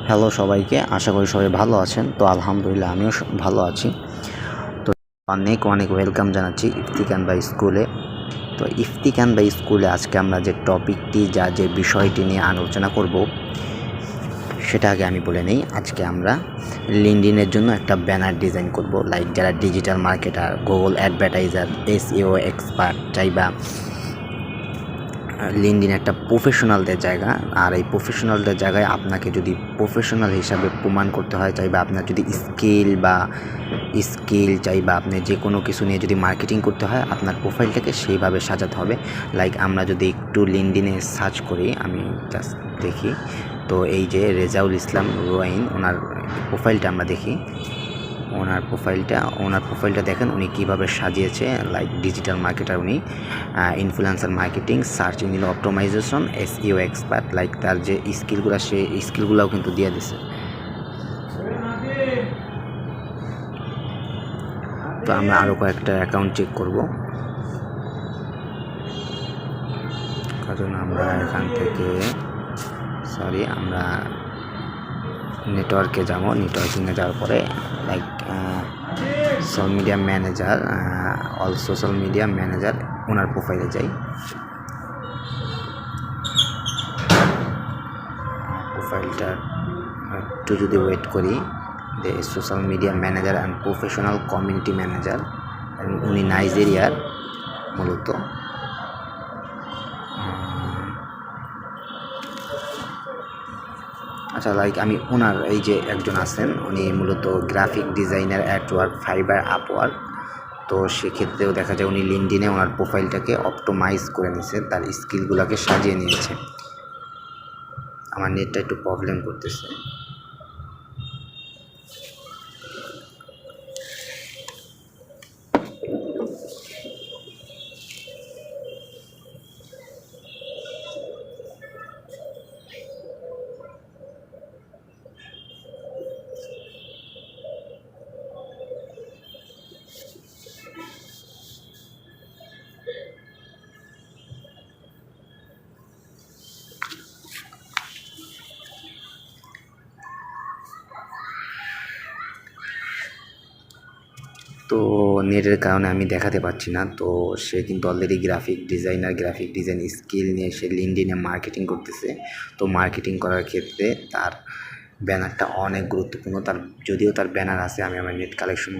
Hello সবাইকে, আশা করি সবাই ভালো আছেন। তো আলহামদুলিল্লাহ আমিও ভালো আছি। তো অনেক অনেক ওয়েলকাম জানাচ্ছি ইফতি ক্যানভা স্কুলে। তো ইফতি ক্যানভা স্কুলে আজকে আমরা যে টপিকটি যে বিষয়টি নিয়ে আলোচনা করব সেটা আগে আমি বলে নিই। আজকে আমরা লিঙ্কডইনের জন্য একটা ব্যানার ডিজাইন করব। লাইক যারা digital marketer, Google advertiser, SEO expert চাইবা লিঙ্কডইন একটা প্রফেশনালদের জায়গা। আর এই প্রফেশনালদের জায়গায় আপনাকে যদি প্রফেশনাল হিসাবে প্রমাণ করতে হয়, চাই বা আপনার যদি স্কিল চাই বা আপনি যে কোনো কিছু নিয়ে যদি মার্কেটিং করতে হয়, আপনার প্রোফাইলটাকে সেইভাবে সাজাতে হবে। লাইক আমরা যদি একটু লিঙ্কডইনে সার্চ করি, আমি জাস্ট দেখি। তো এই যে রেজাউল ইসলাম রোয়াইন, ওনার প্রোফাইলটা আমরা দেখি। ওনার প্রোফাইলটা দেখেন উনি কীভাবে সাজিয়েছে। লাইক ডিজিটাল মার্কেটার উনি, influencer marketing, search engine optimization, SEO expert. Like তার যে স্কিলগুলো, সে স্কিলগুলোও কিন্তু দিয়ে দিছে। তো আমরা আরও কয়েকটা অ্যাকাউন্ট চেক করব, কারণ আমরা এখান থেকে আমরা নেটওয়ার্কে যাবো। নেটওয়ার্কিংয়ে যাওয়ার পরে লাইক সোশ্যাল মিডিয়া ম্যানেজার ওনার প্রোফাইলে যাই। প্রোফাইলটা একটু যদি ওয়েট করি, যে social media manager and professional community manager, উনি নাইজেরিয়ার মূলত। আচ্ছা, লাইক আমি ওনার এই যে একজন আছেন, উনি মূলত graphic designer, Adwork, fibre, Upwork. তো সেক্ষেত্রেও দেখা যায় উনি লিঙ্কডইনে ওনার প্রোফাইলটাকে অপটিমাইজ করে নিয়েছে, তার স্কিলগুলোকে সাজিয়ে নিয়েছে। আমার নেটটা একটু প্রবলেম করতেছে। তো নেটের কারণে আমি দেখাতে পারছি না। তো সে কিন্তু অলরেডি গ্রাফিক ডিজাইন স্কিল নিয়ে সে লিঙ্কডইনে মার্কেটিং করতেছে। তো মার্কেটিং করার ক্ষেত্রে তার ব্যানারটা অনেক গুরুত্বপূর্ণ। যদিও তার ব্যানার আছে, আমি আমার নেট কালেকশন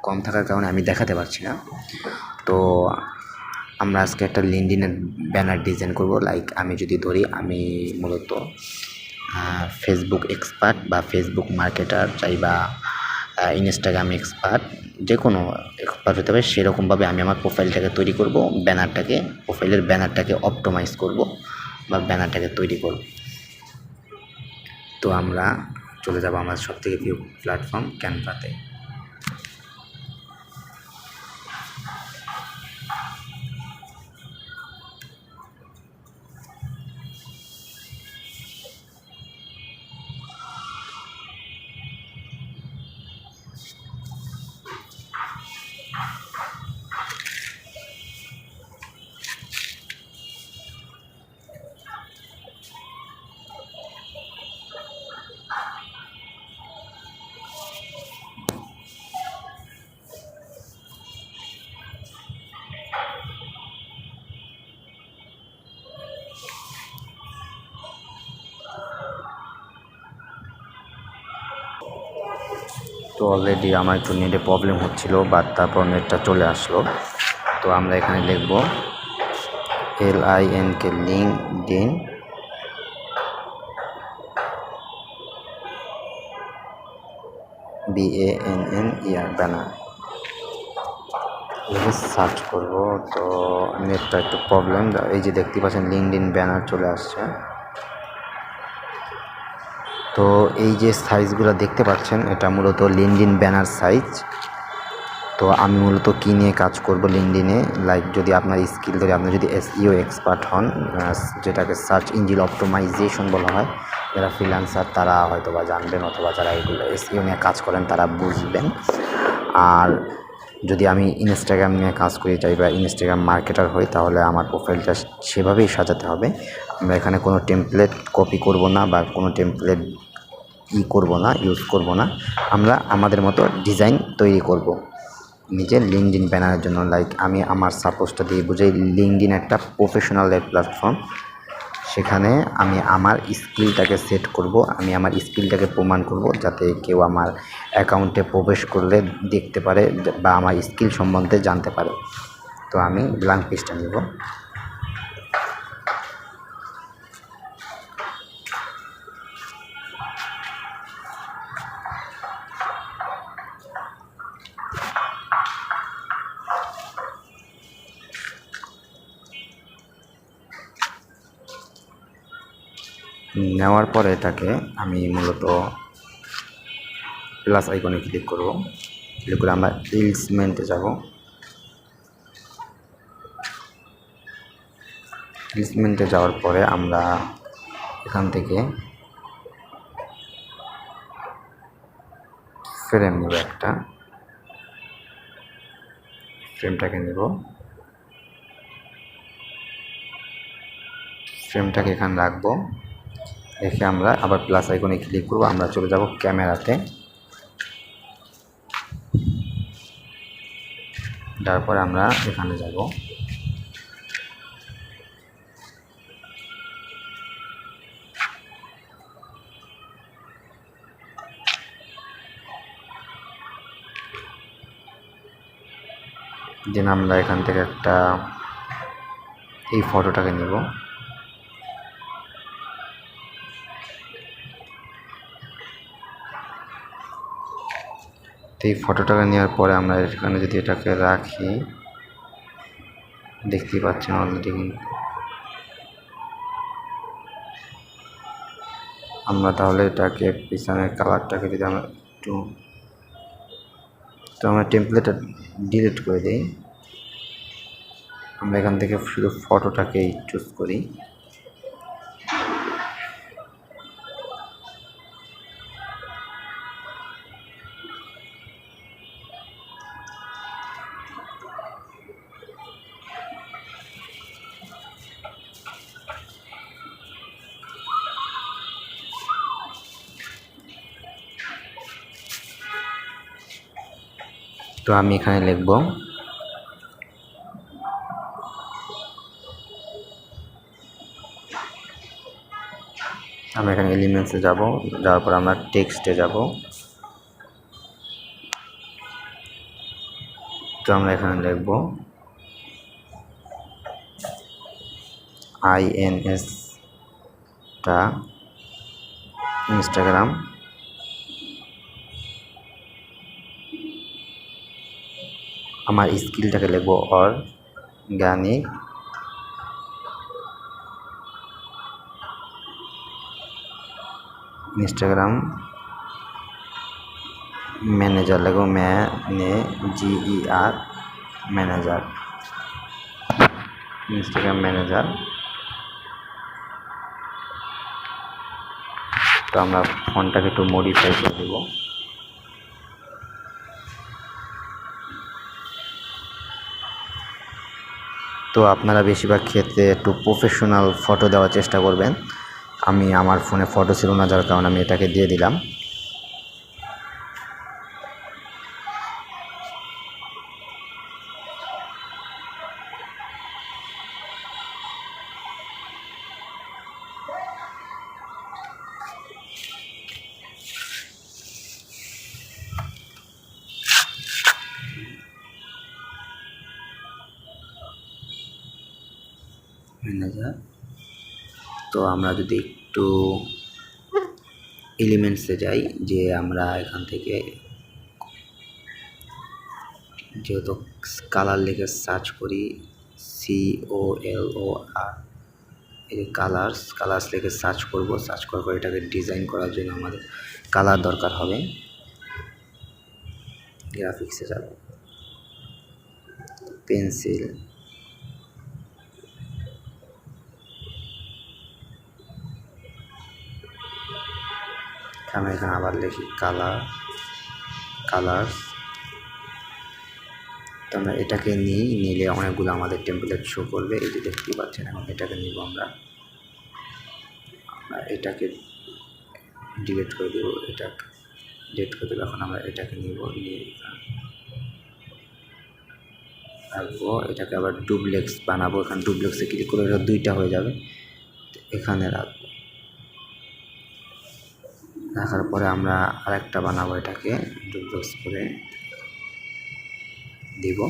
কম থাকার কারণে আমি দেখাতে পারছি না। তো আমরা আজকে একটা লিঙ্কডইনের ব্যানার ডিজাইন করব। লাইক আমি যদি ধরি, আমি মূলত ফেসবুক এক্সপার্ট বা ফেসবুক মার্কেটার চাই বা ইনস্টাগ্রাম এক্সপার্ট, যে কোনো এক্সপার্ট হতে হবে। সেরকমভাবে আমি আমার প্রোফাইলটাকে তৈরি করব, প্রোফাইলের ব্যানারটাকে অপটিমাইজ করব বা ব্যানারটাকে তৈরি করব। তো আমরা চলে যাব আমার সবথেকে প্রিয় প্ল্যাটফর্ম ক্যানভাতে। তো অলরেডি আমার একটু নেটে প্রবলেম হচ্ছিল, বাট তারপর নেটটা চলে আসলো। তো আমরা এখানে লিখব LINK লিঙ্কডইন, BANNER ব্যানার লিখে সার্চ করব। তো নেটটা একটু প্রবলেম। এই যে দেখতে পাচ্ছেন লিঙ্কডইন ব্যানার চলে আসছে। তো এই যে সাইজগুলো দেখতে পাচ্ছেন, এটা মূলত লিঙ্কডইন ব্যানার সাইজ। তো আমি মূলত কী নিয়ে কাজ করব লিঙ্কডইনে, লাইক যদি আপনার স্কিল ধরে, আপনি যদি এসইও এক্সপার্ট হন, যেটাকে সার্চ ইঞ্জিন অপটিমাইজেশন বলা হয়, যারা ফ্রিল্যান্সার তারা হয়তো বা জানবেন, অথবা যারা এগুলো এসইও নিয়ে কাজ করেন তারা বুঝবেন। আর যদি আমি ইনস্টাগ্রাম নিয়ে কাজ করি চাই বা ইনস্টাগ্রাম মার্কেটার হই, তাহলে আমার প্রোফাইলটা সেভাবেই সাজাতে হবে। আমরা এখানে কোনো টেমপ্লেট কপি করব না বা কোনো টেমপ্লেট ইউজ করব না। আমরা আমাদের মতো ডিজাইন তৈরি করব নিজের লিঙ্কডইন ব্যানারের জন্য। লাইক আমি আমার সাপোজটা দিয়ে বুঝাই, লিঙ্কডইন একটা প্রফেশনাল প্ল্যাটফর্ম। সেখানে আমি আমার স্কিলটাকে সেট করব, আমি আমার স্কিলটাকে প্রমাণ করব, যাতে কেউ আমার অ্যাকাউন্টে প্রবেশ করলে দেখতে পারে বা আমার স্কিল সম্বন্ধে জানতে পারে। তো আমি ব্ল্যাঙ্ক পেজটা নেব। নেওয়ার পরে এটাকে আমি মূলত প্লাস আইকনে ক্লিক করব। ক্লিক করে আমরা ইলসমেন্টে যাব। ইলসমেন্টে যাওয়ার পরে আমরা এখান থেকে ফ্রেম নেব, একটা ফ্রেমটাকে নেব। ফ্রেমটাকে এখানে রাখবো। রেখে আমরা আবার প্লাস আইকনে ক্লিক করব। আমরা চলে যাব ক্যামেরাতে। তারপর আমরা এখানে যাব, দেন আমরা এখান থেকে একটা এই ফটোটাকে নেব। তো এই ফটোটাকে নেওয়ার পরে আমরা এখানে যদি এটাকে রাখি, দেখতেই পাচ্ছেন অলরেডি। আমরা তাহলে এটাকে পিছনের কালারটাকে যদি আমরা তো আমরা টেমপ্লেটটা ডিলিট করে দিই। আমরা এখান থেকে শুধু ফটোটাকেই চুজ করি। তো আমি এখানে লিখব আমরা এখানে এলিমেন্টসে যাব। যাওয়ার পর আমরা টেক্সটে যাব। তো আমরা এখানে লিখব INSটা ইনস্টাগ্রাম। আমার স্কিলটাকে লিখব অর্গানিক ইনস্টাগ্রাম ম্যানেজার লিখব, GER ম্যানেজার, ইনস্টাগ্রাম ম্যানেজার। তো আমরা ফন্টটাকে একটু মডিফাই করে দেব। তো আপনারা বেশিরভাগ ক্ষেত্রে একটু প্রফেশনাল ফটো দেওয়ার চেষ্টা করবেন। আমি আমার ফোনে ফটো ছিল না, যার কারণে আমি এটাকে দিয়ে দিলাম। ম্যানেজার। তো আমরা যদি একটু এলিমেন্টসে যাই, যে আমরা এখান থেকে যেহেতু কালার লিখে সার্চ করি, COLOR, এই কালার্স লিখে সার্চ করব। সার্চ করার পর এটাকে ডিজাইন করার জন্য আমাদের কালার দরকার হবে। গ্রাফিক্সে যাব, পেন্সিল, আমি এখানে আবার লিখি কালার্স। তো আমরা এটাকে নিলে অনেকগুলো আমাদের টেমপ্লেট শো করবে। এই যে দেখতে পাচ্ছেন, এখন এটাকে নিব আমরা এটাকে ডিলিট করে দেবো, এটাকে ডিলিট করে দেবো। এখন আমরা এটাকে নিব, নিয়ে রাখবো। এটাকে আবার ডুপ্লেক্স বানাবো, এখানে ডুপ্লেক্সে ক্লিক করে এটা 2টা হয়ে যাবে, এখানে রাখবো। রাখার পরে আমরা আরেকটা বানাবো, এটাকে ডুপ্লেক্স করে দিব।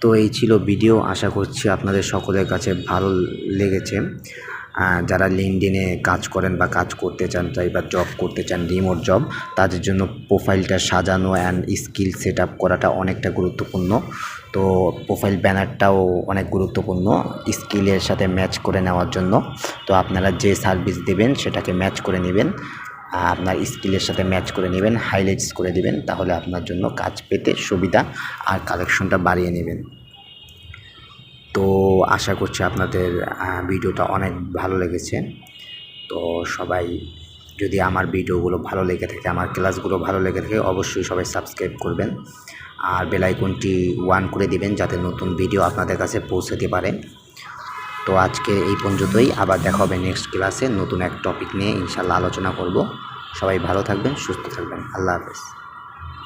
তো এই ছিল ভিডিও, আশা করছি আপনাদের সকলের কাছে ভালো লেগেছে। যারা লিঙ্কডইনে কাজ করেন বা কাজ করতে চান তাই বা জব করতে চান, রিমোট জব, তাদের জন্য প্রোফাইলটা সাজানো অ্যান্ড স্কিল সেট আপ করাটা অনেকটা গুরুত্বপূর্ণ। তো প্রোফাইল ব্যানারটাও অনেক গুরুত্বপূর্ণ স্কিলের সাথে ম্যাচ করে নেওয়ার জন্য। তো আপনারা যে সার্ভিস দেবেন সেটাকে ম্যাচ করে নেবেন, আপনার স্কিলের সাথে ম্যাচ করে নেবেন, হাইলাইটস করে দেবেন, তাহলে আপনার জন্য কাজ পেতে সুবিধা আর কালেকশনটা বাড়িয়ে নেবেন। তো আশা করছি আপনাদের ভিডিওটা অনেক ভালো লেগেছে। তো সবাই যদি আমার ভিডিওগুলো ভালো লেগে থাকে, আমার ক্লাসগুলো ভালো লেগে থাকে, অবশ্যই সবাই সাবস্ক্রাইব করবেন আর বেল আইকনটি অন করে দিবেন যাতে নতুন ভিডিও আপনাদের কাছে পৌঁছাতে পারে। তো আজকে এই পর্যন্তই, আবার দেখা হবে নেক্সট ক্লাসে নতুন এক টপিক নিয়ে ইনশাআল্লাহ আলোচনা করব। সবাই ভালো থাকবেন, সুস্থ থাকবেন, আল্লাহ হাফেজ।